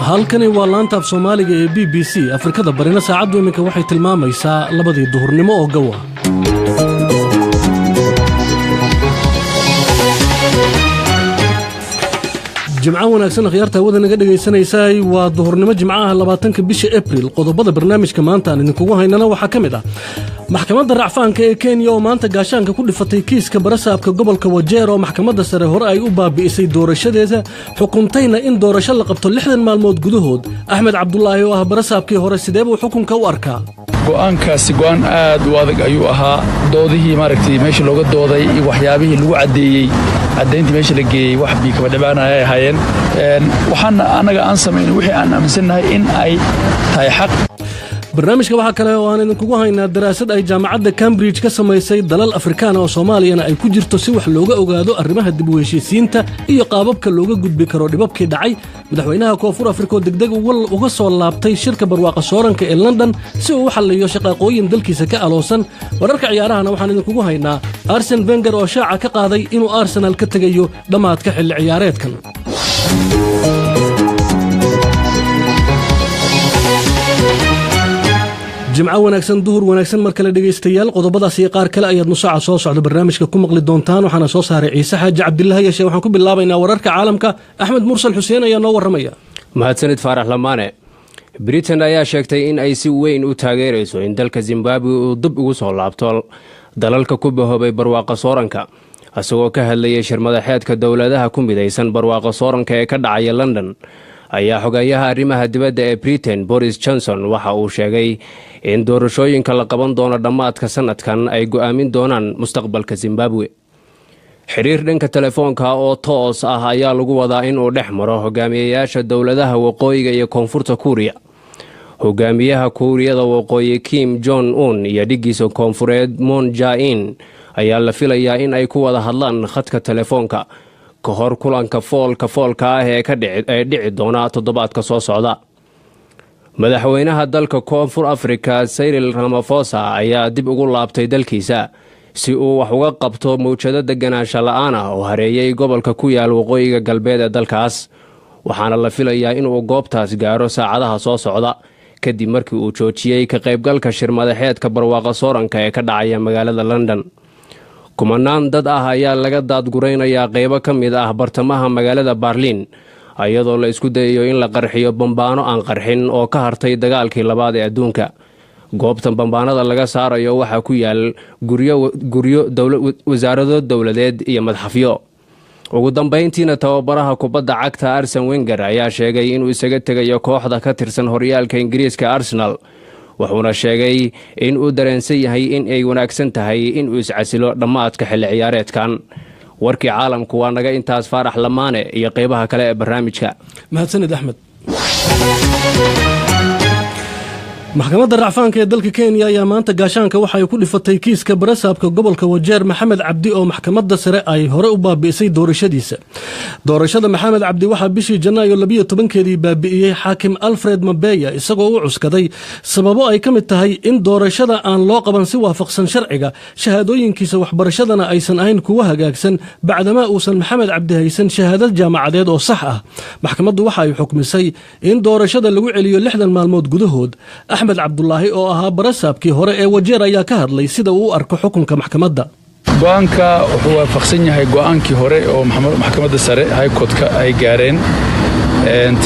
halkani waa laanta af Soomaaliga ee BBC Afrikada barina saacadu iminka waxay tilmaamaysaa 2 duhurnimo oo gawa jimcaha wanaagsan khiyaarta wada naga dhageysanaysay waa duhurnimo jimcaha 20 bisha April qodobada barnaamijka maanta aan idinku haynana waxa kamid ah maxkamadda racfaanka ee Kenya oo maanta gaashaanka ku dhifatay kiiska barasaabka gobolka Wajir oo maxkamadda sare hore ay u baabi'isay doorashadeeda xukuntayna in doorasho la qabto 60 maalmood gudahood Ahmed Abdullahi oo ah barasaabkii hore sidee buu xukunka u arkaa go'aankaasi go'aan aad u adag ayuu ahaa doodihii maaragtay meesha looga dooday iyo waxyaabihii lagu cadeeyay cadeyntii meesha la geeyay wax bii kaba dhibaanaya ay hayeen waxaan anaga aan sameeyay wixii aan aaminsanahay in ay tahay xaq barnaamijka waxa kale oo aan idinku haynaa daraasad ay jaamacadda Cambridge ka sameysay dalal Afrikaan oo Soomaaliyana ay ku jirto si wax looga ogaado arrimaha dib u heshiisiinta iyo qaababka looga gudbi karo dhibabkii dhacay madaxweynaha Koonfur Afrika degdeg uga soo laabtay shirka barwaaqo sooranka ee London si uu xalliyo shaqooyin dalkiisa ka aloosan wararka ciyaarahana waxaan idinku haynaa Arsene Wenger oo shaaca ka qaaday inuu Arsenal ka tagayo dhamaadka xilli ciyaareedkan jimcaha wanaagsan duhur wanaagsan mar kale dhageystayaal qodobadaas iyo qaar kale ayaad nusaaca soo socda barnaamijka ku maqli doontaan waxaana soo saaray Ciise Xaaji Cabdullaahi yeeshay waxaan ku bilaabaynaa wararka caalamka Axmed Mursal Xuseen ayaa noo waramaya mahadsanid Faarax Lamaane Britain ayaa sheegtay in ay si weyn u taageerayso in dalka Zimbabwe uu dib ugu soo laabto dalalka ku bahoobay barwaaqo sooranka asagoo ka hadlayay shirmadaxeedka dawladaha ku midaysan barwaaqo sooranka ee ka dhacaya London ayaa xogayaha arrimaha dibadda ee Britain Boris Johnson waxa uu sheegay in doorashooyinka la qaban doono dhamaadka sanadkan ay go'aamin doonaan mustaqbalka Zimbabwe xiriir dhanka telefoonka oo toos ah ayaa lagu wadaa in uu dhex maro hogaamiyayaasha dawladaha waqooyiga iyo koonfurta Kuuriya hogaamiyaha Kuuriyada waqooyi Kim Jong Un iyo dhigiisa koonfureed Moon Jae-in ayaa la filayaa in ay ku wada hadlaan khadka telefoonka kahor kulanka foolka ah ee dhici doona toddobaadka soo socda madaxweynaha dalka Koonfur Afrika Cyril Ramaphosa ayaa dib ugu laabtay dalkiisa si uu wax uga qabto mowjado deganaansho la'aan ah oo hareeyay gobolka ku yaal waqooyiga galbeed ee dalkaas waxaana la filayaa inuu goobtaas gaaro saacadaha soo socda kadib markii uu joojiyay ka qaybgalka shirmadaxeedka barwaaqo sooranka ee ka dhacaya magaalada London kumanaan dad ah ayaa laga daadguraynayaa qaybo ka mid ah bartamaha magaalada Berlin ayadoo la isku dayayo in la qarxiyo bambaano aan qarxin oo ka hartay dagaalkii labaad ee adduunka goobtan bambaanada laga saarayo waxa ku yaal guryo wasaarado dawladeed iyo madxafyo ugu dambeyntiina tababaraha kubadda cagta Arsene Wenger ayaa sheegay inuu isaga tagayo kooxda ka tirsan horyaalka Ingiriiska Arsenal wuxuuna sheegay in uu dareensan yahay in ay wanaagsan tahay in uu iscasilo dhamaadka xilli ciyaareedkan warkii caalamku waa naga intaas Faarax Lamaane iyo qaybaha kale ee barnaamijka mahadsanid Axmed maxkamadda racfaanka ee dalka Kenya ayaa maanta gaashaanka waxa ay ku dhifatay kiiska barasaabka gobolka Wajir Maxamed Cabdi oo maxkamadda sare ay hore u baabi'isay doorashadiisa doorashada Maxamed Cabdi waxa bishii Janaayo 12keedii baabi'iyay xaakim Alfred Mabeya isagoo u cuskaday sababo ay kamid tahay in doorashada aan loo qaban si waafaqsan sharciga shahaadooyinkiisa waxbarashadana aysan ahayn kuwa hagaagsan bacdama uusan Maxamed Cabdi haysan shahaadad jaamacadeed oo sax ah maxkamaddu waxa ay xukmisay in doorashada lagu celiyo 60 maalmood gudahood Ahmed Abdullahi oo ahaa barasaabkii hore ee Wajir ayaa ka hadlay sida uu arko xukunka maxkamadda go'aanka wuxuu waafaqsan yahay go'aankii hore oo maxkamadda sare High Court-ka ay gaareen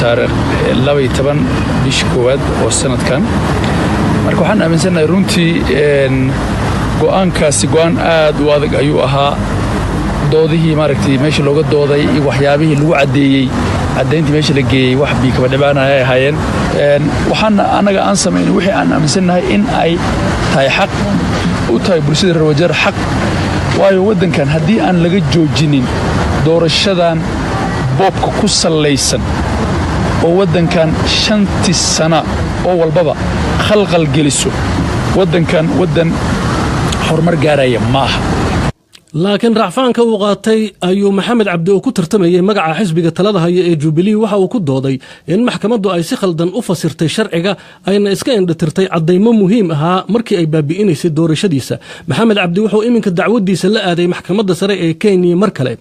taariikh 12 bishii koowaad oo sanadkan marka waxaan aaminsanahay runtii go'aankaasi go'aan aad u adag ayuu ahaa doodihii maaragtay meesha looga dooday iyo waxyaabihii lagu cadeeyay cadeyntii meesha la geeyay wax bii kaba dhibaanaya ay hayeen waxaan anaga aan sameeyay wixii aan aaminsanahay in ay tahay xaq u tahay bulshada reer Wajir xaq waayo wadankan haddii aan laga joojinin doorashadan boobka ku salaysan oo wadankan 5 sano oo walbaba khalqal geliso wadankan wadan horumar gaaraya maaha laakiin racfaanka uu qaatay ayuu maxamed cabdi oo ku tartamayay magaca xisbiga talada haya ee Jubilee waxa uu ku dooday in maxkamaddu ay si khaldan u fasirtay sharciga ayna iska indhatirtay cadeymo muhiim ahaa markii ay baabi'inaysay doorashadiisa. maxamed cabdi wuxuu iminka dacwadiisa la aaday maxkamadda sare ee Kenya mar kale.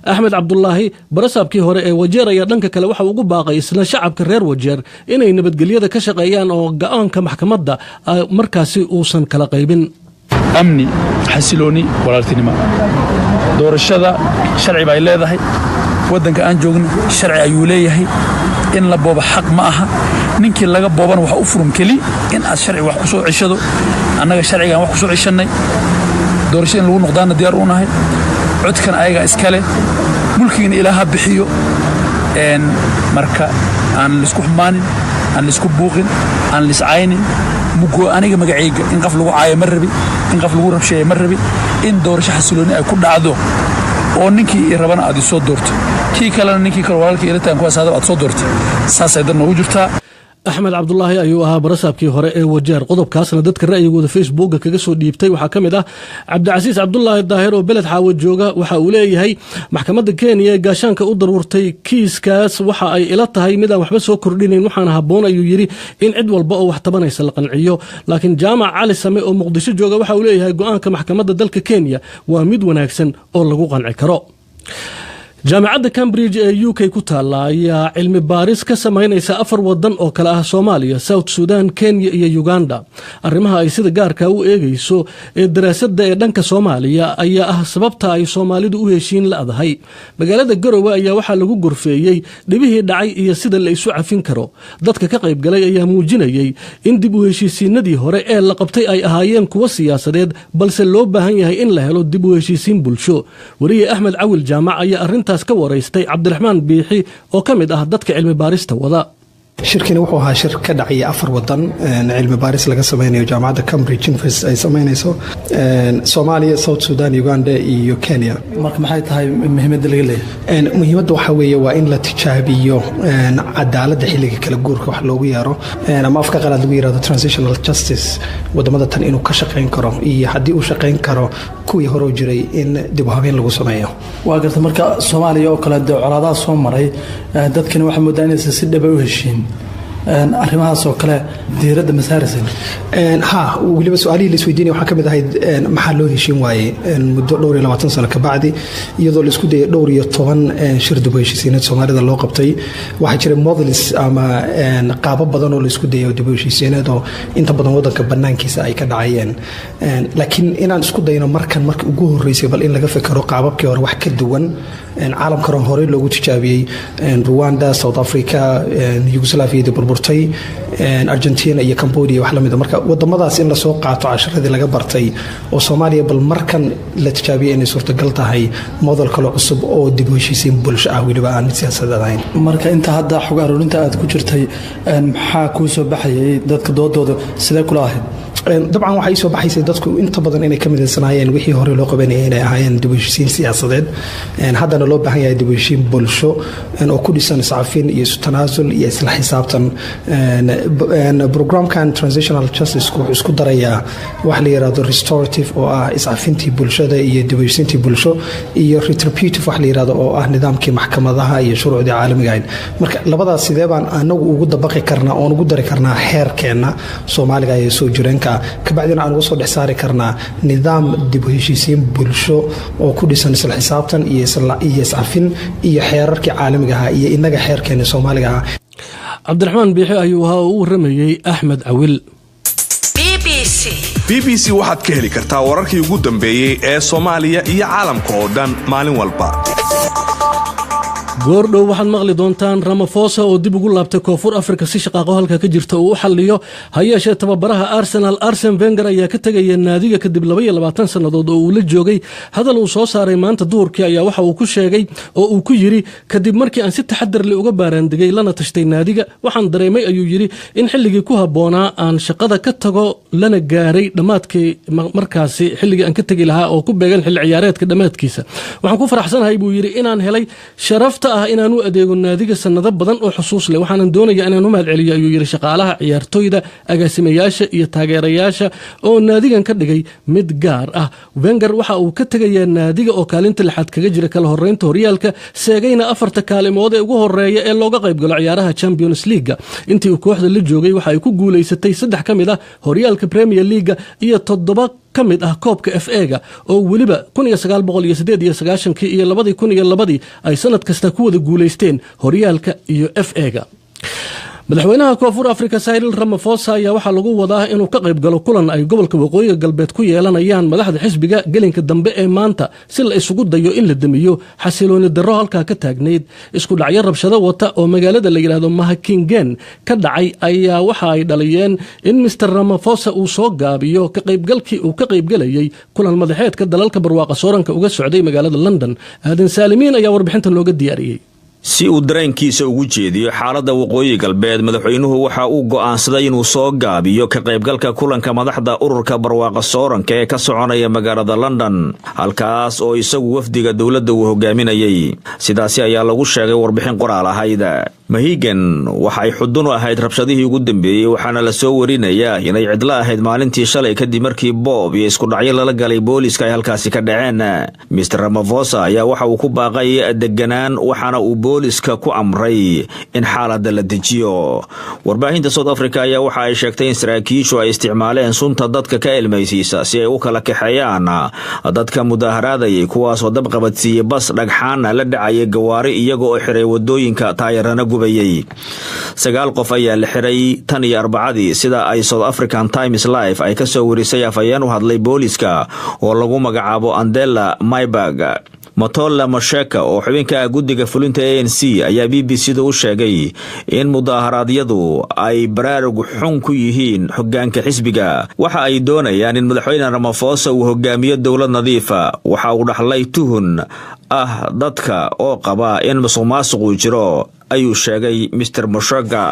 Axmed Cabdullaahi barasaabkii hore ee Wajeer ayaa dhanka kale waxa ugu baaqay isla shacabka reer Wajeer inay nabadgelyada ka shaqeeyaan oo go'aanka maxkamadda markaasi uusan kala qaybin. amni xasilooni walaaltinimo doorashada sharci bay leedahay wadanka aan joogno sharci ayuu leeyahay in la boobo xaq ma aha ninkii laga booban waxa u furum kali in aad sharci wax ku soo cishado annaga sharcigan wax ku soo cishanay doorashada lagu noqdaana diyaar u nahay codkan ayaga iskale mulkiina ilaaha bixiyo marka aan la isku xumaanin aan la isku buuqin aan la iscaynin mugo aniga magacayga in qaf lagu caayo ma rabi in qaf lagu rabsheeyo ma rabi in doorasho xasilooni ay ku dhacdo oo ninkii rabana aad soo doorto kii kalena ninkii kale walaalkii iritaan ku asaado aad soo doorto saas ay dadna u jirtaa. Axmed Cabdullaahi ayuu ahaa barasaabkii hore ee Wajeer. qodobkaasna dadka ra'yigooda Facebook kaga soo dhiibtay waxaa kamid ah Cabdicasiis Cabdullaahi Daahir oo beled xaawo jooga. waxa uu leeyahay maxkamadda Kenya ee gaashaanka u daruurtay kiiskaas waxa ay ila tahay mid aan waxba soo kordhinayn waxaana haboon ayuu yiri in cid walba oo wax tabanaysa la qanciyo. laakiin Jaamac Cali Same oo Muqdisho jooga waxa uu leeyahay go'aanka maxkamadda dalka Kenya waa mid wanaagsan oo lagu qanci karo. jaamacadda Cambridge ee UK ku taala ayaa cilmi baaris ka sameynaysa 4 wadan oo kala ah Soomaaliya, South Sudan, Kenya iyo Uganda. arrimaha ay sida gaarka u eegayso ee daraasadda ee dhanka Soomaaliya ayaa ah sababta ay Soomaalidu u heshiin laadahay. magaalada Garowe ayaa waxa lagu gorfeeyay dhibihii dhacay iyo sida la isu cafin karo. dadka ka qayb galay ayaa muujinayay in dib u heshiisiinadii hore ee la qabtay ay ahaayeen kuwa siyaasadeed balse loo baahan yahay in la helo dib u heshiisiin bulsho. wariye Axmed Cawil Jaamac ayaa arinta ka waraystay Cabdiraxmaan Biixi oo kamid ah dadka cilmi baarista wada. shirkani wuxuu ahaa shir ka dhacaya 4 wadan cilmi baaris laga sameeyo jaamacadda Cambridge University ay sameynayso Soomaaliya, South Sudan, Uganda iyo Kenya. marka maxay tahay muhiimadda laga leeyahay? muhiimadda waxa weeye waa in la tijaabiyo cadaaladda xilliga kala guurka wax loogu yeero ama afka qalaad lagu yiraahdo transitional justice wadamada tan inuu ka shaqeyn karo iyo haddii uu shaqeyn karo kuwii hore u jiray in dib u habeyn lagu sameeyo. waa garta marka Soomaaliya oo kala colaadaha soo maray dadkana waxa moodaan inay si dhab ah u heshiin arrimahaas oo kale diiradda masaaraysan weliba su'aalihii la isweydiinay waxaa kamid ahayd maxaa loo heshiin waayey muddo 20 sano ka bacdi iyadoo la isku dayay 12 shir dib u heshiisiineed Soomaalida loo qabtay. waxaa jira models ama qaabab badan oo la isku dayay dib u heshiisiineed oo inta badan wadanka banaankiisa ay ka dhacayeen. laakiin inaan isku dayno markii ugu horeysay bal in laga fikiro qaababkii hore wax ka duwan caalamka hore loogu tijaabiyey Rwanda, South Africa, Yugoslavia burburtay, Argentina iyo Cambodia wax lamid ah. marka wadamadaas in la soo qaato casharadii laga bartay oo Soomaaliya bal markan la tijaabiyay inay suurtagal tahay model kale cusub oo dib u heshiisiin bulsho ah weliba aan siyaasadeed ahayn. marka inta hadda xog aruurinta aad ku jirtay maxaa ku soo baxayay dadka doodooda sidee kula ahayd? dabcan waxay soo baxaysay dadku inta badan inay ka midaysanaayeen wixii hore loo qabanayay inay ahaayeen dib u heshiisiin siyaasadeed haddana loo baahan yahay dib u heshiisiin bulsho oo ku dhisan iscafin iyo tanaasul iyo isla xisaabtan. programkan transitional justice wuxuu isku darayaa wax la yiraahdo restorative oo ah iscafintii bulshada iyo dib u heshiisiintii bulsho iyo retributive wax la yiraahdo oo ah nidaamkii maxkamadaha iyo shuruucda caalamiga ah. marka labadaas sidee baan anagu ugu dabaqi karnaa oo ugu dari karnaa xeerkeena Soomaaliga ee soo jireenka ka bacdina aan ugu soo dhexsaari karnaa nidaam dib u heshiisiin bulsho oo ku dhisan isla xisaabtan iyo iscafin iyo xeerarkii caalamiga ah iyo inaga xeerkeena Soomaaliga ah. Cabdiraxmaan Biixi ayuu ahaa u waramayay Axmed Cawil. BBC waxaad ka heli kartaa wararkii ugu dambeeyay ee Soomaaliya iyo caalamka oo dhan maalin walba. goordhow waxaad maqli doontaan Ramaphosa oo dib ugu laabtay Koonfur Afrika si shaqaaqo halka ka jirta uu xalliyo. hayeeshee tababaraha Arsenal Arsene Wenger ayaa ka tagay naadiga kadib 22 sanadood oo uu la joogay. hadal uu soo saaray maanta duhurkii ayaa waxa uu ku sheegay oo uu ku yiri kadib markii aan si taxadar leh uga baaraandigay lana tashtay naadiga waxaan dareemay ayuu yiri in xilligii ku haboonaa aan shaqada ka tago lana gaaray dhamaadkii markaasi xilligii aan ka tagi lahaa oo ku beegan xilli ciyaareedka dhamaadkiisa. waxaan ku faraxsanahay buu yiri inaan helay sharaf dhabta ah inaan u adeego naadiga sanado badan oo xusuus leh waxaanan doonayaa inaan u mahadceliyo ayuu yidhi shaqaalaha ciyaartooyda agaasimayaasha iyo taageerayaasha oo naadigan ka dhigay mid gaar ah. Wenger waxa uu ka tegayaa naadiga oo kaalinta lixaad kaga jira kala horeynta horyaalka seegayna 4 kaalimood ee ugu horeeya ee looga qayb galo ciyaaraha Champions League. Intii uu kooxda la joogay waxa ay ku guuleysatay 3 ka mid ah horyaalka Premier League iyo 7 ka mid ah koobka FA-ga oo waliba 1998 iyo 2002 ay sanad kasta ku wada guuleysteen horyaalka iyo FA-ga. madaxweynaha koonfur Afrika Cyril Ramaphosa ayaa waxaa lagu wadaa inuu ka qayb galo kulan ay gobolka waqooyiga galbeed ku yeelanayaan madaxda xisbiga gelinka dambe ee maanta si la isugu dayo in la damiyo xasilooni darro halkaa ka taagneyd. isku dhacyo rabshado wata oo magaalada la yiraahdo Mahakingen ka dhacay ayaa waxa ay dhaliyeen in Mr Ramaphosa uu soo gaabiyo ka qaybgalkii uu ka qaybgalayay kulan madaxeedka dalalka barwaaqa sooranka uga socday magaalada London. Aadan Saalimiin ayaa warbixintan looga diyaariyay. si uu dareenkiisa ugu jeediyo xaaladda waqooyi galbeed madaxweynuhu waxa uu go'aansaday inuu soo gaabiyo ka qaybgalka kulanka madaxda ururka barwaaqa sooranka ee ka soconaya magaalada London halkaas oo isagu wafdiga dawladda uu hogaaminayay. sidaasi ayaa lagu sheegay warbixin qoraal ahayd. Mahigan waxay xudun u ahayd rabshadihii ugu dambeeyay waxaana la soo warinayaa inay cidla ahayd maalintii shalay kadib markii boob iyo isku dhacyo lala galay booliska ay halkaasi ka dhaceen. Mr Ramaphosa ayaa waxa uu ku baaqay deganaan waxaana uu booliska ku amray in xaaladda la dejiyo. warbaahinta South Africa ayaa waxa ay sheegtay in saraakiishu ay isticmaaleen sunta dadka ka ilmaysiisa si ay u kala kaxeeyaan dadka mudaharaadayay kuwaas oo dab qabadsiiyay bas dhagxaan la dhacay gawaari iyaga oo xiray wadooyinka taayirana gubayay. 9 qof ayaa la xiray tan iyo Arbacadii sida ay South African Times Live ay ka soo warisay afayeen u hadlay booliska oo lagu magacaabo Andela Mayberg. Matola Masheka oo xubinka guddiga fulinta ANC ayaa BBC-da u sheegay in mudaharaadyadu ay baraarug xun ku yihiin hoggaanka xisbiga. waxa ay doonayaan in madaxweyne Ramaphosa uu hogaamiyo dawlad nadiifa. waxa uu dhaxlay tuhun dadka oo qaba in musuqmaasuqu jiro ayuu sheegay Mr Masheka.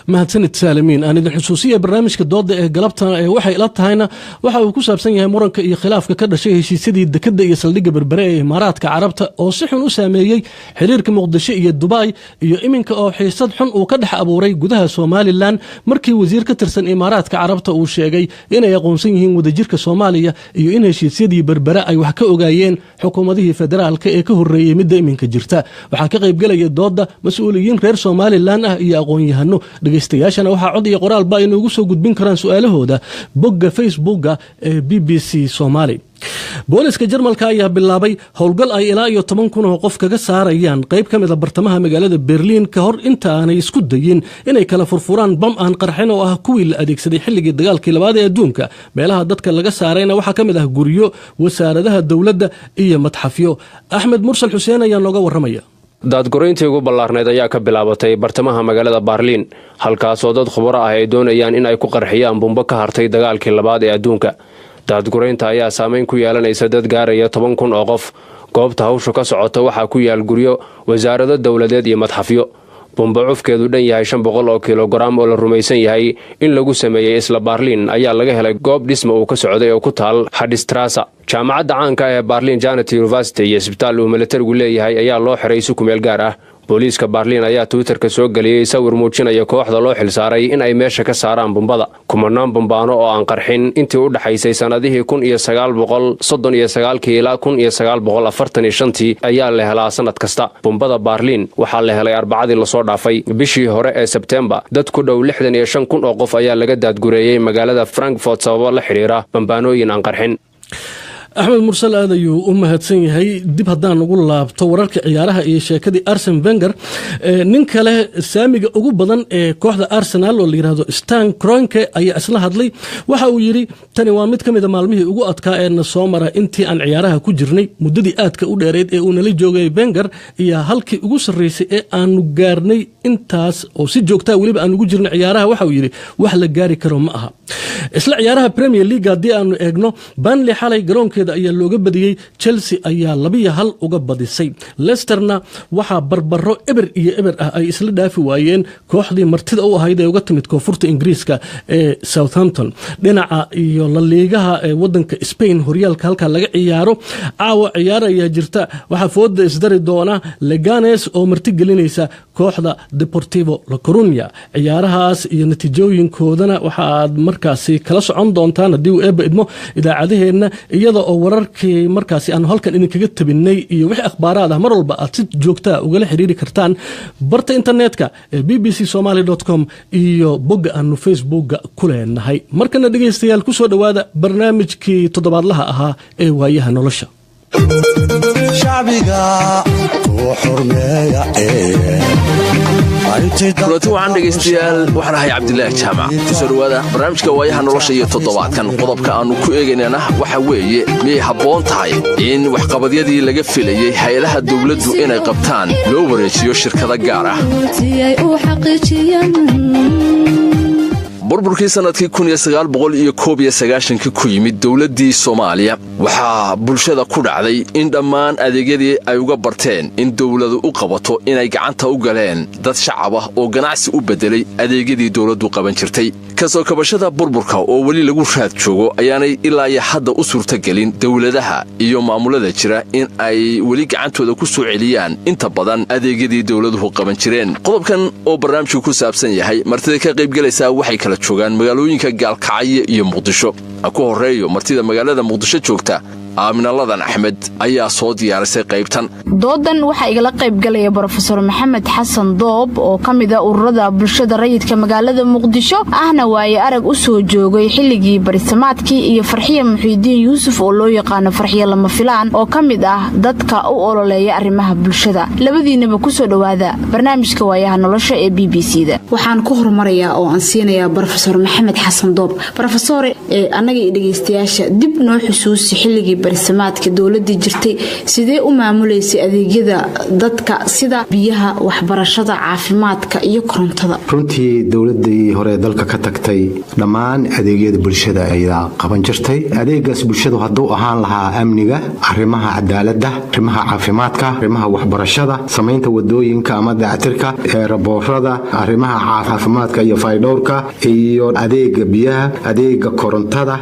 mahadsanid Saalimiin. aan idin xusuusiya barnaamijka dooda ee galabta ee waxay ila tahayna waxa uu ku saabsan yahay muranka iyo khilaafka ka dhashay heshiisyadii dekada iyo saldhigga berbere ee Imaaraadka Carabta oo si xun u saameeyay xiriirka Muqdisho iyo Dubai iyo iminka oo xiisad xun uu ka dhex abuuray gudaha Soomaaliland markii wasiir ka tirsan Imaaraadka Carabta uu sheegay inay aqoonsan yihiin wadajirka Soomaaliya iyo in heshiisyadii berbere ay wax ka ogaayeen xukuumadihii federaalka ee ka horeeyay midda iminka jirta. waxaa ka qayb galaya dooda mas'uuliyiin reer Soomaaliland ah iyo aqoon-yahano. dhageystayaashana waxaa cod iyo qoraal ba inoogu soo gudbin karaan su'aalahooda bogga Facebooka ee BBC Somali. booliska Jarmalka ayaa bilaabay howlgal ay ilaa iyo 10,000 oo qof kaga saarayaan qayb ka mid ah bartamaha magaalada Berlin ka hor inta aanay isku dayin inay kala furfuraan bam aan qarxin oo ah kuwii la adeegsaday xilligii dagaalkii labaad ee adduunka. meelaha dadka laga saarayna waxaa ka mid ah guryo, wasaaradaha dawladda iyo madxafyo. Axmed Mursal Xuseen ayaa nooga waramaya. daadgurayntii ugu ballaarneed ayaa ka bilaabatay bartamaha magaalada Berlin halkaasoo dad khubaro ah ay doonayaan in ay ku qarxiyaan bumbo ka hartay dagaalkii labaad ee adduunka. daadguraynta ayaa saameyn ku yeelanaysa dad gaaraya 10,000 oo qof. goobta hawshu ka socota waxaa ku yaal guryo, wasaarado dawladeed iyo madxafyo. bumbo cufkeedu dhan yahay 500 oo kilogram oo la rumaysan yahay in lagu sameeyay isla Berlin ayaa laga helay goob dhismo uu ka socday oo ku taal Hadstrasse. jaamacadda caanka ee Berlin Janet University iyo isbitaal uu militarigu leeyahay ayaa loo xiray si ku meel gaar ah. booliiska Berlin ayaa Twitterka soo galiyay sawir muujinaya kooxda loo xilsaaray in ay meesha ka saaraan bumbada. kumanaan bumbaano oo aan qarxin intii u dhaxaysay sanadihii 1939 ilaa 1945 ayaa la helaa sanad kasta. bumbada Berlin waxaa la helay Arbacadii la soo dhaafay bishii hore ee Sebtembar. dad ku dhow 65,000 oo qof ayaa laga daadgureeyay magaalada Frankfurt sababo la xiriira bambaanooyin aan qarxin. axmed mursal aad ayuu u mahadsan yahay. dib haddaan ugu laabto wararka ciyaaraha iyo sheekadii Arsene Wenger, nin kale saamiga ugu badan ee kooxda Arsenal oo la yiraahdo Stan Kroenke ayaa isla hadlay. waxa uu yiri tani waa mid kamid ah maalmihii ugu adkaa ee na soo mara intii aan ciyaaraha ku jirnay. muddadii aadka u dheereed ee uu nala joogay Wenger iyo halkii ugu sarreysay ee aanu gaarnay intaas oo si joogta waliba aan ugu jirnay ciyaaraha. waxa uu yiri wax la gaari karo ma aha. isla ciyaaraha Premier League haddii aanu eegno, Burnley xalay garoonkeeda gurigeeda ayaa looga badiyey, Chelsea ayaa 2-1 uga badisay. Leicesterna waxaa barbaro eber iyo eber ah ay isla dhaafi waayeen kooxdii martida u ahayd ee uga timid koonfurta Ingiriiska ee Southampton. Dhinaca iyo La Ligaha ee wadanka Spain horyaalka halka laga ciyaaro, caawa ciyaar ayaa jirta, waxaa fooda isdari doona Leganes oo marti gelinaysa kooxda Deportivo La Coruña. ciyaarahaas iyo natiijooyinkoodana waxa aad markaasi kala socon doontaan haddii uu eebba idmo idaacadeheena, iyada oo wararkii markaasi aan halkan idinkaga tabinay iyo wixii akhbaaraad ah mar walba aad si joogtaa ugala xiriiri kartaan barta internetka ee bbcsomali.com iyo bogga aanu facebookga ku leenahay. markana dhegaystayaal ku soo dhowaada barnaamijkii toddobaadlaha ahaa ee waayaha nolosha. shacbiga oo xurmeeya kulanti waxaan dhegaystayaal waxaan ahay cabdilaahi jaamac. kusoo dhowaada barnaamijka waayaha nolosha iyo toddobaadkan qodobka aannu ku eegaynana waxa weeye miyay habboon tahay in waxqabadyadii laga filayey hay-adaha dawladdu inay qabtaan loo wareejiyo shirkado gaar ah. burburkii sannadkii ku yimid dowladdii Soomaaliya waxaa bulshada ku dhacday in dhammaan adeegyadii ay uga barteen in dawladu u qabato inay gacanta u galeen dad shacab ah oo ganacsi u beddelay adeegyadii dawladdu qaban jirtay. kasoo kabashada burburka oo weli lagu raad joogo ayaanay ilaa iyo hadda u suurtagelin dawladaha iyo maamulada jira in ay weli gacantooda ku soo celiyaan inta badan adeegyadii dawladuhu qaban jireen. qodobkan oo barnaamijku ku saabsan yahay martida ka qaybgalaysaa waxay kala joogaan magaalooyinka Gaalkacyo iyo Muqdisho. ku horeeyo martida magaalada Muqdisho joogta Aamina Ladan Axmed ayaa soo diyaarisay qaybtan. doodan waxaa igala qayb galaya Professor Maxamed Xasan Doob oo ka mid ah ururada bulshada rayidka magaalada Muqdisho ahna waaye arag u soo joogay xilligii barisamaadkii, iyo Farxiye Muxiidiin Yuusuf oo loo yaqaan Farxiye lama filaan oo ka mid ah dadka u ololeeya arrimaha bulshada. labadiinaba ku soo dhowaada barnaamijka waayaha nolosha ee BBC-da. waxaan ku hormarayaa oo aan siinayaa Professor Maxamed Xasan Doob. Professor anaga dhageystayaasha dib noo xusuusi xilligii barisamaadka dawladii jirtay, sidee u maamuleysay adeegyada dadka sida biyaha, waxbarashada, caafimaadka iyo korontada? runtii dawladii hore dalka ka tagtay dhammaan adeegyada bulshada ayaa qaban jirtay. adeegaas bulshadu hadduu ahaan lahaa amniga, arrimaha cadaaladda, arrimaha caafimaadka, arrimaha waxbarashada, samaynta wadooyinka ama dayactirka, eeraboorada, arrimaha caafimaadka iyo faydhowrka, iyo adeega biyaha, adeega korontada,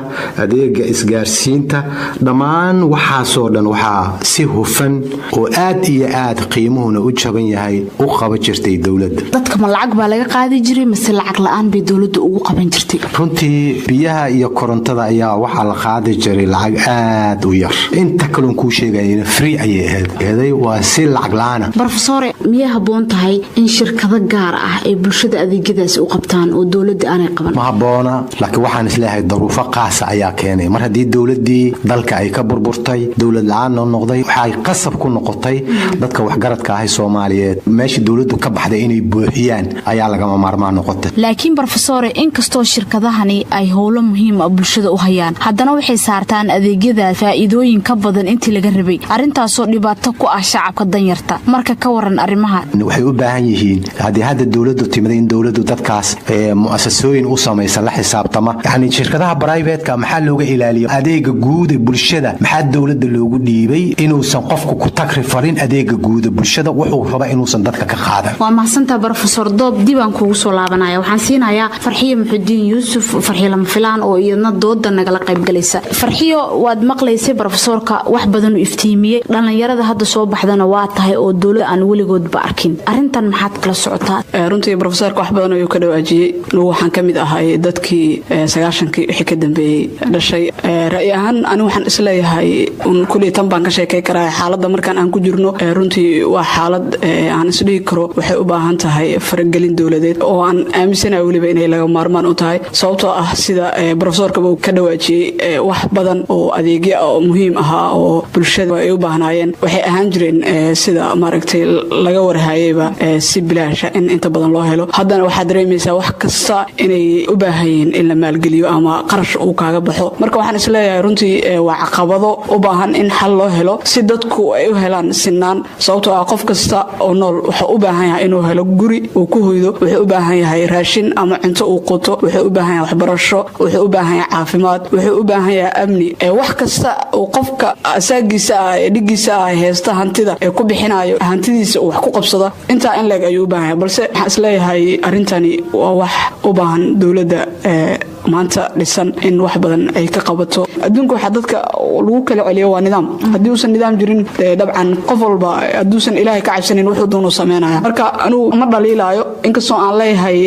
adeega isgaarsiinta, dhammaan waxaasoo dhan waxaa si hufan oo aad iyo aad qiimuhuna u jaban yahay u qaban jirtay dawladda. dadka ma lacag baa laga qaadi jiray mise lacag la'aan bay dawladdu ugu qaban jirtay? runtii biyaha iyo korontada ayaa waxaa la qaadi jiray lacag aad u yar. inta kaloon kuu sheegayna free ayay ahayd, waa si lacag la'aana. Professor, miyay habboon tahay in shirkado gaar ah ay bulshada adeegyadaasi u qabtaan oo dawladda aanay qaban? ma habboona, laakiin waxaan isleeyahay daruufo qaasa ayaa keenay. mar haddii dawladdii dalka ay ka burburtay, dawlad la'aan noqday, waxay qasab ku noqotay dadka waxgaradka ah Soomaaliyeed meeshii dawladdu ka baxday inay buuxiyaan ayaa lagama maarmaan noqotay. laakiin Professor, inkastoo shirkadahani ay howlo muhiim ah bulshada u hayaan, haddana waxay saartaan adeegyada faa'iidooyin ka badan intii laga rabay, arrintaasoo dhibaato ku ah shacabka danyarta. marka ka waran arrimaha? waxay u baahan yihiin haddii hadda dawladdu timid in dawladdu dadkaas mu'asasooyin u samaysa la xisaabtama. yacni shirkadaha private-ka maxaa looga ilaaliyo adeega guud ee bulshada? maxaa dawladda loogu dhiibay inuusan qofku ku takrifalin adeega guud ee bulshada, wuxuu raba inuusan dadka ka qaadan? waa mahadsantahay Professor Doob. dib aan kugu soo laabanaya, waxaan siinayaa Farxiye Muxiidiin Yuusuf, Farxiye lama filaan oo iyadna dooda nagala qayb galaysa. Farxiyo, waad maqlaysay Professorka wax badan u iftiimiyey, dhalinyarada hadda soo baxdana waa tahay oo dawladda aan weligoodba arkin. arrintan maxaad kala socotaa? runtii Professorka wax badan ayuu ka dhawaajiyey. waxaan ka mid ahay dadkii 90kii wixii ka dambeeyey dhashay. ra'yi ahaan anigu waxaan isleeyahay kulli tan baan ka sheekay karaa xaaladda markaan aan ku jirno. runtii waa xaalad aan isdhihi karo waxay u baahan tahay faragelin dawladeed oo aan aaminsanahay weliba inay laga maarmaan u tahay, sababtoo ah sida Professorka uu ka dhawaajiyey wax badan oo adeegyo oo muhiim ahaa oo bulshada ay u baahnaayeen waxay ahaan jireen sida maaragtay laga warhayayba si bilaasha in inta badan loo helo. haddana waxaad dareemaysaa wax kasta inay u baahan yihiin in la maalgeliyo ama qarash uu kaaga baxo. marka waxaan isleeyahay runtii waa caqabado u baahan in xal loo helo si dadku ay u helaan sinaan sababtoo ah qof kasta oo nool wuxuu u baahan yahay inuu helo guri uu ku hoydo wuxuu u baahan yahay raashin ama cunto uu quto wuxuu u baahan yahay waxbarasho wuxuu u baahan yahay caafimaad wuxuu u baahan yahay amni wax kasta uu qofka asaagiisa ah ee dhigiisa ah heesta hantida ee ku bixinayo hantidiisa uu wax ku qabsado intaa in leeg ayuu u baahan yahay balse waxaan isleeyahay arrintani waa wax u baahan dowladda maanta dhisan in wax badan ay ka qabato adduunka waxa dadka lagu kala celiyo waa nidaam haddii uusan nidaam jirin dabcan qof walba hadduusan ilaahay ka cabsanin wuxuu doonuu sameynaya marka anugu ma dhaliilaayo inkastoo aan leeyahay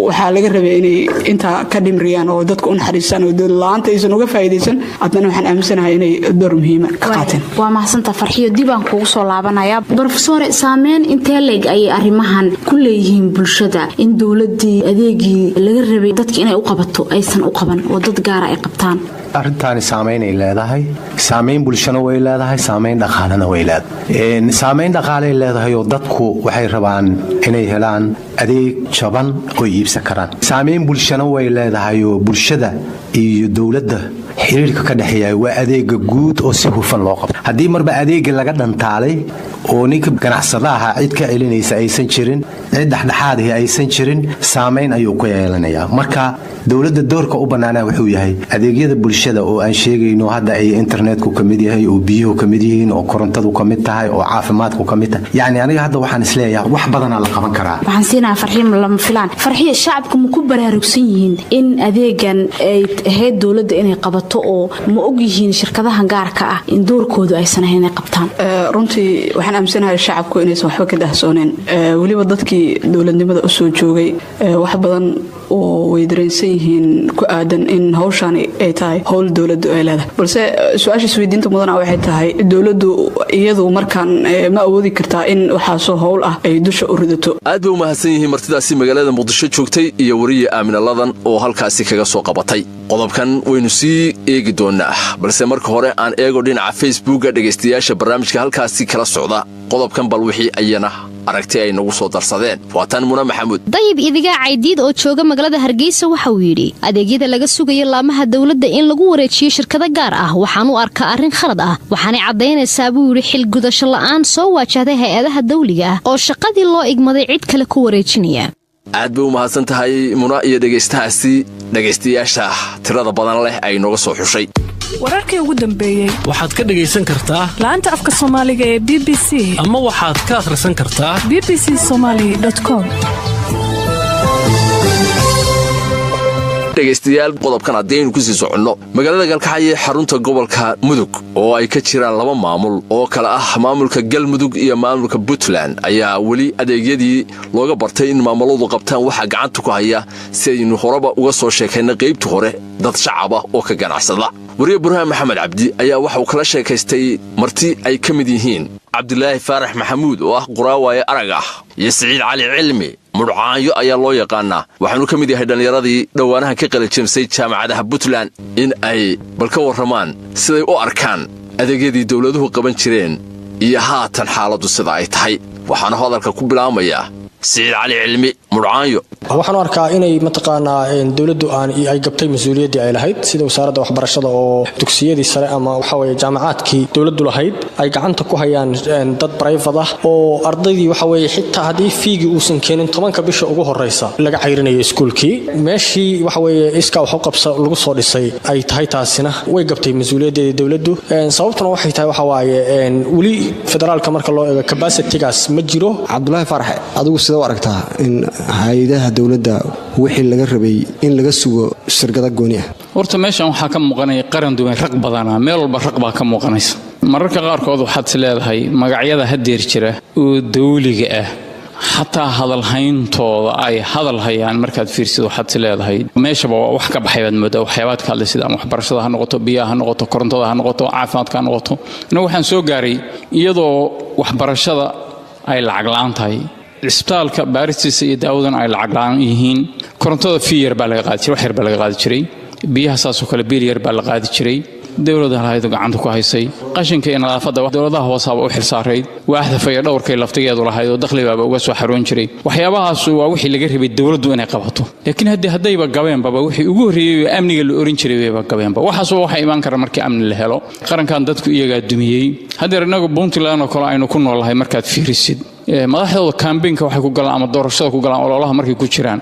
waxaa laga rabay inay intaa ka dhimriyaan oo dadka u naxariistaan oo dowlad la-aanta aysan uga faa'iidaysan haddana waxaan aaminsanahay inay door muhiima ka qaateen waa mahadsantaa farxiyo dib aan kugu soo laabanayaa brofesore saameyn intee leeg ayay arrimahan ku leeyihiin bulshada in dowladdii adeegii laga rabay dadka inay u qabato aysan u qaban oo dad gaara ay qabtaan arrintaani saamaynay leedahay saamayn bulshana way leedahay saamayn dhaqaalena way leedahay saamayn dhaqaalay leedahay oo dadku waxay rabaan inay helaan adeeg jaban oo iibsan karaan saamayn bulshana way leedahay oo bulshada iyo dowladda xiriirka ka dhaxeeya waa adeega guud oo si hufan loo qabto haddii marba adeega laga dhantaalay oo ninka ganacsadaha cid ka celinaysa aysan jirin cid dhexdhexaad ah aysan jirin saamayn ayuu ku yeelanayaa marka dowladda doorka u bannaanaa wuxuu yahay adeegyada bulshada oo aan sheegayno hadda ay internetku ka mid yahay oo biyuhu ka mid yihiin oo korontadu ka mid tahay oo caafimaadku ka mid tahay yacni aniga hadda waxaan isleeyahay wax badanaa la qaban karaa waxaan siinayaa farxiin lama filaan farxiya shacabku ma ku baraarugsan yihiin in adeegan ay ahayd dowladda inay qabato oo ma og yihiin shirkadaha gaarka ah in doorkoodu aysan ahayn inay qabtaan runtii waxaan aaminsanahay shacabku inaysan waxba ka dahsooneen weliba dadkii dowladnimada u soo joogay wax badan oo way dareensan yihiin ku aadan in hawshaani ay tahay howl dowladdu ay leedahay balse su-aasha isweydiinta mudana waxay tahay dowladdu iyadu markaan ma awoodi kartaa in waxaasoo howl ah ay dusha u ridato aad bay u mahadsan yihiin martidaasi magaalada muqdisho joogtay iyo wariye aamina ladan oo halkaasi kaga soo qabatay qodobkan waynu sii eegi doonaa balse marka hore aan eego dhinaca facebooka dhegaystayaasha barnaamijka halkaasi kala socda qodobkan bal wixii ayana aragti ay nagu soo darsadeen waataan muna maxamuud dayib idigaa caydiid oo jooga magaalada hargeysa waxa uu yidhi adeegyada laga sugayo laamaha dowladda in lagu wareejiyo shirkado gaar ah waxaan u arkaa arrin khalad ah waxaanay caddaynaysaa buu yidhi xil gudasho la'aan soo waajahday hay-adaha dawliga ah oo shaqadii loo igmaday cid kale ku wareejinaya aad bay u mahadsan tahay muna iyo dhegaystayaasha tirada badan leh ay nooga soo xushay wararkii ugu dambeeyey waxaad ka dhegaysan kartaa laanta afka soomaaliga ee BBC ama waxaad ka akhrisan kartaa bbcsomali.com dhegaystayaal qodobkan haddaynu ku sii soconno magaalada galkaxyo ee xarunta gobolka mudug oo ay ka jiraan laba maamul oo kale ah maamulka galmudug iyo maamulka puntland ayaa weli adeegyadii looga bartay in maamuladu qabtaan waxaa gacanta ku haya si aynu horeba uga soo sheekaynay qaybtii hore dad shacab ah oo ka ganacsada wariye burhaan maxamed cabdi ayaa waxa uu kala sheekaystay marti ay ka mid yihiin cabdilaahi faarax maxamuud oo ah quraawaaye arag ah iyo siciid cali cilmi mudcaanyo ayaa loo yaqaanaa waxaanu ka mid yahay dhallinyaradii dhowaanaha ka qalajirsay jaamacadaha puntland in ay bal ka warramaan siday u arkaan adeegyadii dowladuhu qaban jireen iyo haatan xaaladdu sida ay tahay waxaana hadalka ku bilaabmayaa siciid cali cilmi mudcaanyo waxaan u arkaa inay mataqaanaa dowladdu ay gabtay mas-uuliyaddii ay lahayd sida wasaaradda waxbarashada oo dugsiyadii sare ama waxaweye jaamacaadkii dowladdu lahayd ay gacanta ku hayaan dad brayfad ah oo ardaydii waxaweye xitaa haddii fiigii uusan keenin 10ka bisha ugu horraysa laga cayrinayo iskuulkii meeshii waxaweye iskaa wax u qabsa lagu soo dhisay ay tahay taasina way gabtay mas-uuliyaddeedii dowladdu sababtuna waxay tahay waxawaaye weli federaalka marka loo eego kabasitigaas ma jiro cabdulaahi faarax adigu sida u aragtaa in hay-adaha dowladda wixii laga rabay in laga sugo shirkada gooni ah horta meeshan waxaa ka muuqanaya qaran duwan raq badana meel walba raq baa ka muuqanaysa mararka qaarkood waxaad leedahay magacyada hadeer jira oo dawliga ah xataa hadalhayntooda ay hadal hayaan markaad fiirsid waxaad leedahay meeshaba wax ka baxay baad moodaa waxyaabaad ka hadlay sida waxbarashada ha noqoto biyaha ha noqoto korontada ha noqoto caafimaadka ha noqoto ina waxaan soo gaaray iyadoo waxbarashada ay lacag la'aan tahay cisbitaalka baaristiisa iyo daawadan ay lacag la'aan yihiin korontada fii yar baa laga qaadi jiray wax yar baa laga qaadi jiray biyaha saasoo kale biil yar baa la qaadi jiray dowladda hay'adda gacanta ku haysay qashinka iyo nadaafadda dowladaha hoosaaba u xilsaaray waaxda faya dhowrkay laftigeedu lahayd oo dakhligaaba uga soo xaroon jiray waxyaabahaas waa wixii laga rabay dowladdu inay qabato laakiin haddayba gabeenba wixii ugu horreeyay amniga la oran jiray wayba gabeenba waxaas waxa iman kara markii amni la helo qarankan dadku iyaga dumiyay haddii inagu Puntland oo kale aynu ku noolahay markaad fiirisid madaxdooda campaign-ka waxay ku galaan ama doorashada ku galaan ololaha markay ku jiraan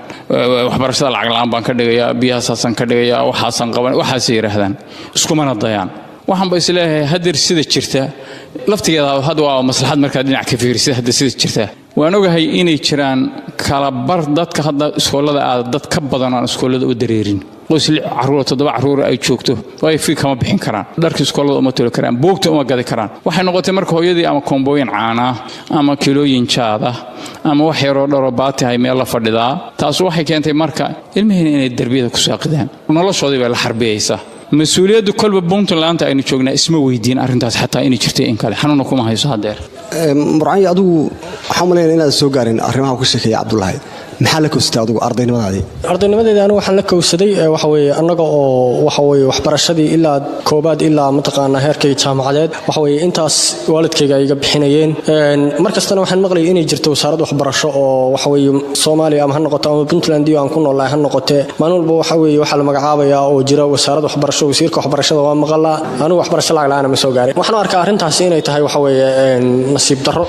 waxbarashada lacag la'aan baan ka dhigayaa biyahaasan ka dhigayaa waxaasan qaban waxaas yiraahdaan isku mana dayaan waxaan ba isleeyahay hadir sida jirta laftigeeda hadda waa maslaxad marka dhinac ka fiirisid hadda sida jirta waan ogahay inay jiraan kala bar dadka hadda iskoolada aad dad ka badan oo iskoolada u dareerin qoys caruur 7 caruur ay joogto way fi kama bixin karaan dharka iskoolada uma tolo karaan boogta uma gadi karaan waxay noqotay marka hooyadii ama kombooyin caana ama kilooyin jaada ama wax yar oo dharo baatahay meel la fadhidaa taas waxay keentay marka ilmihiina inay darbiyada ku saaqidaan noloshoodii bay la xarbiyaysaa mas'uuliyaddu kolba Puntland aynu joognaa isma weydiin arintaas xataa inay jirtay in kale xanuuna kuma hayso hadeer murcay adigu waxaan maleeyaa inaad soo gaarin arrimaha ku sheekaya Cabdullaahi maxaa la koostay adigu ardaynimadeeda anigu waxaan la koowsaday waxa weeye annaga oo waxa weeye waxbarashadii ilaa koobaad ilaa mataqaana heerkay jaamacadeed waxa weeye intaas waalidkayga iga bixinayeen markastana waxaan maqlay inay jirto wasaaradda waxbarasho oo waxa weeye Soomaaliya ama ha noqoto ama Puntland iyo aan ku noolahay ha noqoto maalin walba waxa weeye waxa la magacaabayaa oo jira wasaaradda waxbarasho wasiirka waxbarashada waa maqalaa anigu waxbarasho lacag la'aan ma soo gaarin waxaan arkaa arrintaas inay tahay waxa weeye nasiib darro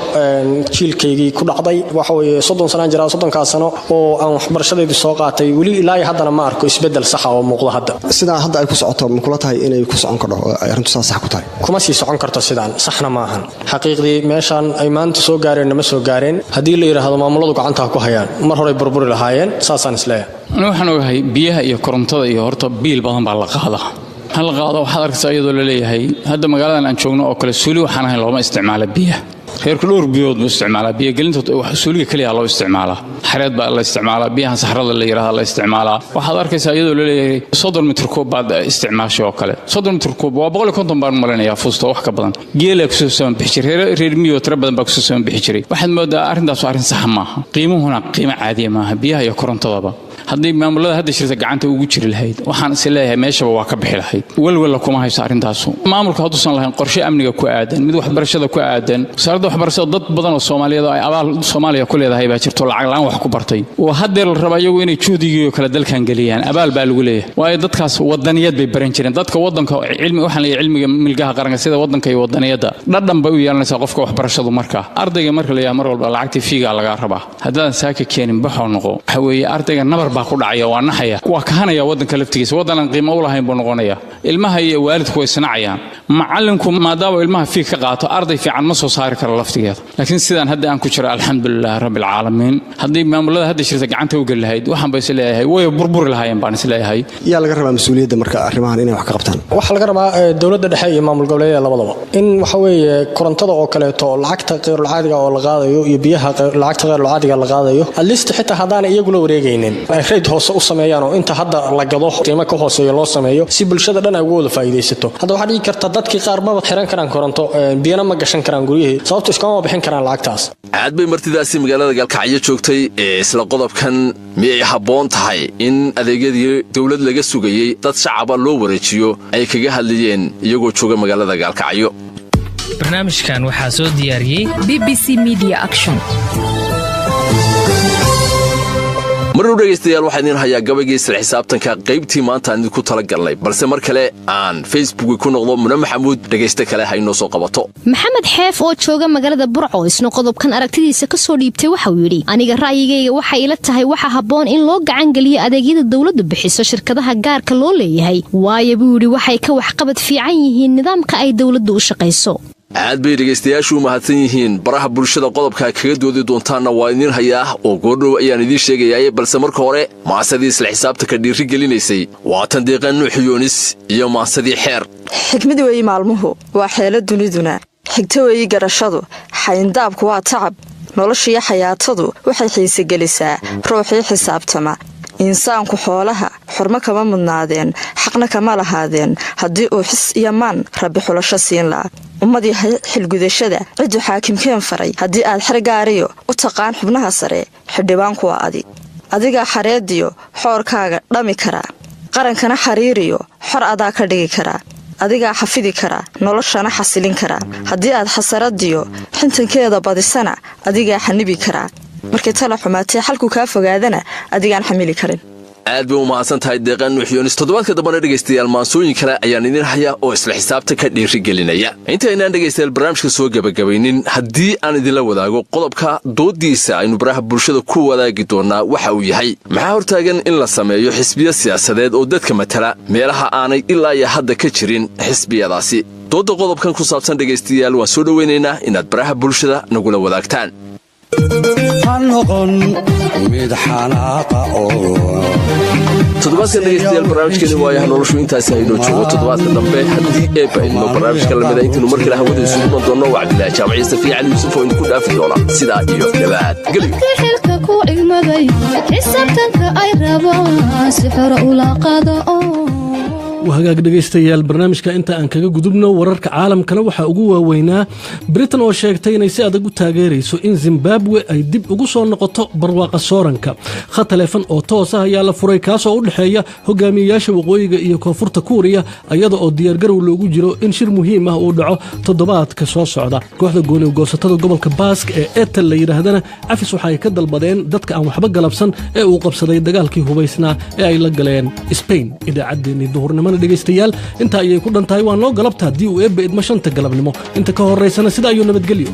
jiilkaygii ku dhacday waxa weeye 30 sano jira 30 sano oo aan waxbarashadeedu soo qaatay wali ilaa haddana ma arko isbedel sax ah oo muuqda hadda sidaan hadda ay ku socoto ma kula tahay inay ku socon karto arrintu sax ku tahay kuma sii socon karto sidaan saxna ma ahan xaqiiqdii meeshan ay maanta soo gaareen ma soo gaareen hadii la yiraahdo maamuladu gacanta ku hayaan mar hore burburi lahaayeen saasaan isleeyahay waxaan ogahay biyaha iyo korontada iyo horta biil badan baa la qaadaa hal qaado waxaad arkaysaa iyadoo la leeyahay hadda magaaladan aan joogno oo kale suuli waxaan ahayn looma isticmaalo biyaha heerku dhowr biyood buu isticmaalaa biyo gelinta suuliga kaliya loo isticmaalaa xareed baa la isticmaalaa biyaha saxrada la yiraahdo la isticmaalaa waxaad arkaysaa iyadoo la leeyahay 30 mitir koob baad isticmaashay oo kale 30 mitir koob waa 150 baan maleynayaa fuusto wax ka badan geela ku soo soo bixi jiray reer miyo tira badan baa ku soo bixi jiray waxaad moodaa arrintaas arrin sax ma aha qiimuhuna qiimo caadi ma aha biyaha iyo korontadaba haddii maamulada hadda shirta gacanta ugu jiri lahayd waxaan is leeyahay meeshaba waa ka bixi lahayd walwala kuma hayso arrintaas maamulka hadduusan lahayn qorshe amniga ku aadan mid waxbarashada ku aadan wasaaradda waxbarashada dad badan oo Soomaaliyeed ay abaal Soomaaliya ku leedahay baa jirto lacag la'aan wax ku bartay oo hadeer la raba iyagu inay juhdigiyo kala dalkan galiyaan abaal baa lagu leeyahay waayo dadkaas wadaniyad bay baran jireen dadka wadanka cilmi waxaan leeyahay cilmiga milgaha qaranka sida wadanka iyo wadaniyada dhadhan bay u yeelanaysaa qofka waxbarashadu marka ardayga marka la yahay mar walba lacagtii fiiga laga rabaa haddaan saaka keenin baxo noqo waxa weeye ardayga nabar baa ku dhacaya waa naxaya waa kahanaya wadanka laftigiisa wadanan qiimo u lahayn buu noqonaya ilmaha iyo waalidku way sanacayaan macallinku maadaama ilmaha fiig ka qaato arday fiican ma soo saari karo laftigeeda laakiin sidaan hadda aan ku jiro alxamdulillah rabbil caalamiin haddii maamulada hadda shirta gacanta u gal lahayd waxaan bay isleeyahay way burburi lahaayeen baan isleeyahay yaa laga rabaa mas'uuliyadda marka arrimahan inay wax ka qabtaan waxa laga rabaa dawladda dhexe iyo maamul goboleedyada labadaba in waxa weeye korontada oo kale to lacagta qeyr caadiga oo la qaadayo iyo biyaha lacagta qeyr caadiga la qaadayo at least xitaa hadaan iyagu la wareegaynin ay reed hoose u sameeyaan oo inta hadda la gado qiimo ka hooseeyo loo sameeyo si bulshada dhan ay uga wada faa'iideysato hadda waxa dhigi karta dadkii qaar ma xiran karaan koronto biyana ma gashan karaan guriyihii sababtoo iskama bixin karaan lacagtaas aad bay martidaasi magaalada Galkacyo joogtay isla qodobkan miyay habboon tahay in adeegyadii dawlad laga sugayay dad shacab loo wareejiyo ay kaga hadlayeen iyagoo jooga magaalada Galkacyo barnaamijkan waxaa soo diyaariyay BBC Media Action maruu dhageystayaal waxaan idin hayaa gabayga isla xisaabtanka qaybtii maanta aan idinku tala galnay balse mar kale aan Facebook ku noqdo Muna Maxamuud dhageysta kale hayno soo qabato Maxamed Xeef oo jooga magaalada Burco isna qodobkan aragtidiisa ka soo dhiibtay waxa uu yiri aniga raayigayga waxa ila tahay waxa habboon in loo gacan galiyo adeegyada dawladdu bixiso shirkadaha gaarka loo leeyahay waayo buu yiri waxay ka wax qabad fiican yihiin nidaamka ay dawladdu u shaqeyso aad bay dhageystayaashu mahadsan yihiin baraha bulshada qodobka kaga doodi doontaana waa idin hayaa oo goordhow ayaan idin sheegayaa balse marka hore maasadii isla xisaabtanka dhiiri gelinaysay waa tan deeqan Nuux Yoonis iyo maasadii xeer xikmad weey maalmuhu waa xeelad duniduna xigta weey garashadu xayndaabku waa tacab noloshiya xayaatadu waxay xiise gelisaa ruuxii xisaabtama insaanku xoolaha xurmo kama mudnaadeen xaqna kama lahaadeen haddii uu xis iyo maan rabbi xulasho siin lahaa ummadii xilgudashada cidu xaakimkeen faray haddii aad xergaariyo u taqaan xubnaha sare xildhibaanku waa adigaa xareediyo xoorkaaga dhami karaa qarankana xariiriyo xor adaa ka dhigi karaa adigaa xafidi karaa noloshana xasilin karaa haddii aad xasaradiyo xintankeeda badisana adigaa xanibi karaa markay tala xumaatee xalku kaa fogaadana adigaan xamili karin aad bay u mahadsan tahay deeqan nuuxyoonis toddobaadka dambana dhegaystayaal maansooyin kale ayaan idin hayaa oo isla xisaabta ka dhiirigelinaya intaynaan dhegaystayaal barnaamijka soo gebagabaynin haddii aan idinla wadaago qodobka doodiisa aynu baraha bulshada ku wadaagi doonnaa waxa uu yahay maxaa hortaagan in la sameeyo xisbiya siyaasadeed oo dadka matala meelaha aanay ilaa iyo hadda ka jirin xisbiyadaasi doodda qodobkan ku saabsan dhegaystayaal waan soo dhowaynaynaa inaad baraha bulshada nagula wadaagtaan toddobaadkan dhegaystayaal barnaamijkeeni waayaha noloshu intaasi haynoo joogo toddobaadka dambe haddii eebba idmo barnaamijka lamida intaynu mar kale hawada isugu dhan doonno waa cabdilaahi jaamaciye safiya cali yuusuf oo idinku dhaafi doona sidaa iyo dhawaad xilka ku igmaday xisaabtanka ay rabaan si xore ula qaado hagaag dhegaystayaal barnaamijka inta aan kaga gudubno wararka caalamkana waxaa ugu waaweynaa Britain oo sheegtay inay si adag u taageerayso in Zimbabwe ay dib ugu soo noqoto barwaaqa sooranka khad taleefan oo toos ah ayaa la furay kaasoo u dhaxeeya hogaamiyayaasha waqooyiga iyo koonfurta Kuuriya iyada oo diyaargarow loogu jiro in shir muhiim ah uu dhaco toddobaadka soo socda kooxda gooni goosatada gobolka Basque ee Etel la yiraahdana afis waxay ka dalbadeen dadka aan waxba galabsan ee uu qabsaday dagaalkii hubaysnaa ee ay la galeen Spain idaacadeeni duhurnimada dhegaystayaal inta ayay ku dhantahay waa noo galabta haddii uu eebba idma 5 galabnimo inta ka horeysana sida ayuu nabadgelyo